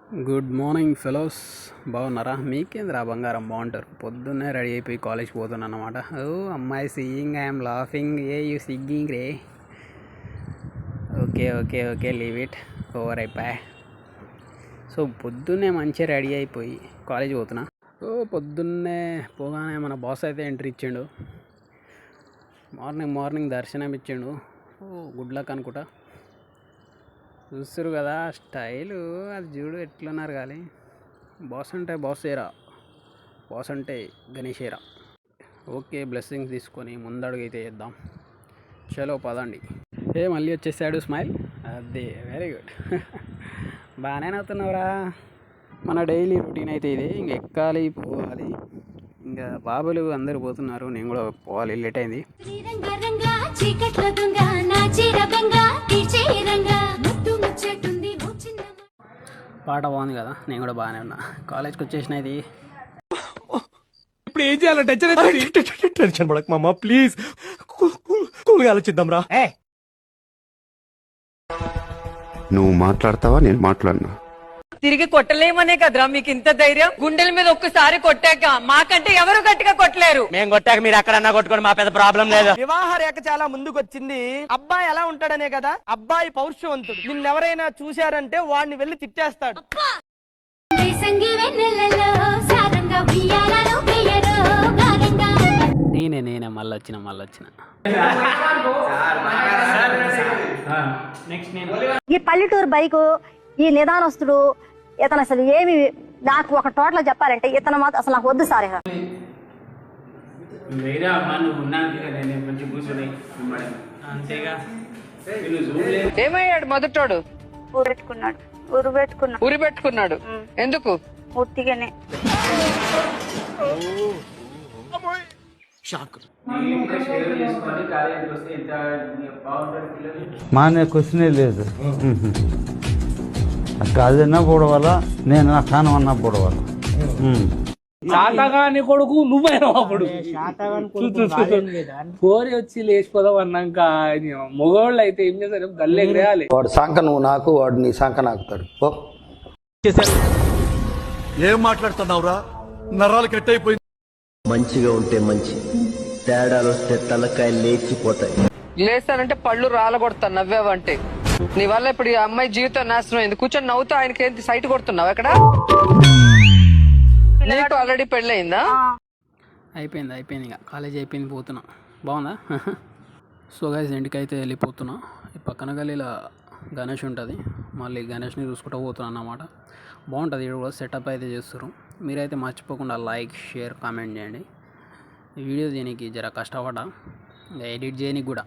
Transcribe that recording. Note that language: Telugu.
గుడ్ మార్నింగ్ ఫెలోస్, బాగున్నారా? మీకేంద్రా బంగారం బాగుంటారు. పొద్దున్నే రెడీ అయిపోయి కాలేజ్కి పోతున్నాను అనమాట. ఓ అమ్మాయి సియింగ్, ఐఎమ్ లాఫింగ్, ఏ యూ సిగ్గింగ్ రే. Okay okay okay leave it, over అయిపోయా. సో పొద్దున్నే మంచిగా రెడీ అయిపోయి కాలేజ్ పోతున్నా. ఓ పొద్దున్నే పోగానే మన బాస్ అయితే ఎంట్రీ ఇచ్చిండు. మార్నింగ్ దర్శనం ఇచ్చిండు. ఓ గుడ్ లక్ అనుకుంటా. చూస్తారు కదా స్టైలు, అది చూడు ఎట్లున్నారు. కానీ బాస్ అంటే బాసేరా, బాస్ అంటే గణేషేరా. ఓకే, బ్లెస్సింగ్స్ తీసుకొని ముందడుగు అయితే చేద్దాం. చలో పదండి. మళ్ళీ వచ్చేసాడు స్మైల్. అదే వెరీ గుడ్. బాగానే అవుతున్నావురా. మన డైలీ రొటీన్ అయితే ఇది. ఇంక ఎక్కాలి, పోవాలి. ఇంకా బాబులు అందరూ పోతున్నారు, నేను కూడా పోవాలి. లేట్ అయింది. పాట బాగుంది కదా, నేను కూడా బాగానే ఉన్నా. కాలేజ్కి వచ్చేసిన. ఇది ఇప్పుడు ఏం చేయాలంటే టెన్షన్ పడక మామ, ప్లీజ్ కూల్గా ఆలోచిద్దాం రా. నువ్వు మాట్లాడతావా, నేను మాట్లాడినా? తిరిగి కొట్టలేమనే కదరా మీకు ఇంత ధైర్యం? గుండెల మీద ఒక్కసారి కొట్టాక మాకంటే ఎవరు గట్టిగా కొట్టలేరు. మేము కొట్టాక మీరు ఎక్కడన్నా కొట్టుకోండి, మా పెద్ద ప్రాబ్లం లేదు. వివాహ రేఖ చాలా ముందుకు వచ్చింది. అబ్బాయి ఎలా ఉంటాడనే కదా, అబ్బాయి పౌరుషవంతుడు. నిన్నెవరైనా చూశారంటే వాడిని వెళ్ళి తిట్టేస్తాడు. నేనే మళ్ళొచ్చిన. ఈ పల్లెటూరు బైకు, ఈ నిదానస్తుడు ఇతను అసలు ఏమి, నాకు ఒక టోటల్ చెప్పాలంటే ఇతను మాత్రం అసలు నాకు వద్దు సార్. ఏమయ్యాడు మొదటోడు? ఊరి పెట్టుకున్నాడు. ఎందుకు? పూర్తిగానే మానే క్వశ్చనే లేదు. అదన్నా పొడవాలా, నేను నా కానం అన్నా పొడవాలా. శాతగాని కొడుకు నువ్వైనా అప్పుడు కోరి వచ్చి లేచిపోదాం అన్నాక మగవాళ్ళు అయితే ఏం చేస్తారు, గల్లే ఎగరేయాలి. వాడు సంఖ నువ్వు నాకు, వాడు నీ సంఖ నాకుతాడు. ఏం మాట్లాడుతున్నావురా? నరాలు కట్ అయిపోయింది. మంచిగా ఉంటే మంచి, తేడాలు వస్తే తలకాయ లేచిపోతాయి. లేస్తానంటే పళ్ళు రాలగొడతాను నవ్వావంటే. నీ వల్ల ఇప్పుడు ఈ అమ్మాయి జీవితం నాశనం అయింది. కూర్చొని నవ్వుతూ ఆయనకి ఏంటి సైట్ కొడుతున్నావు ఎక్కడ? నీకు ఆల్రెడీ పెళ్ళయిందా? అయిపోయింది. ఇక కాలేజ్ అయిపోయింది, పోతున్నా. బాగుందా? సో గైస్, ఇంటికైతే వెళ్ళిపోతున్నా. ఈ పక్కన గల్లీలో గణేష్ ఉంటుంది, మళ్ళీ గణేష్ని చూసుకుంటూ పోతున్నా అన్నమాట. బాగుంటుంది. ఇక్కడ కూడా సెటప్ అయితే చేస్తారు. మీరైతే మర్చిపోకుండా లైక్, షేర్, కామెంట్ చేయండి. ఈ వీడియో దీనికి జర కష్టపడ్డా, ఇంకా ఎడిట్ చేయడానికి కూడా.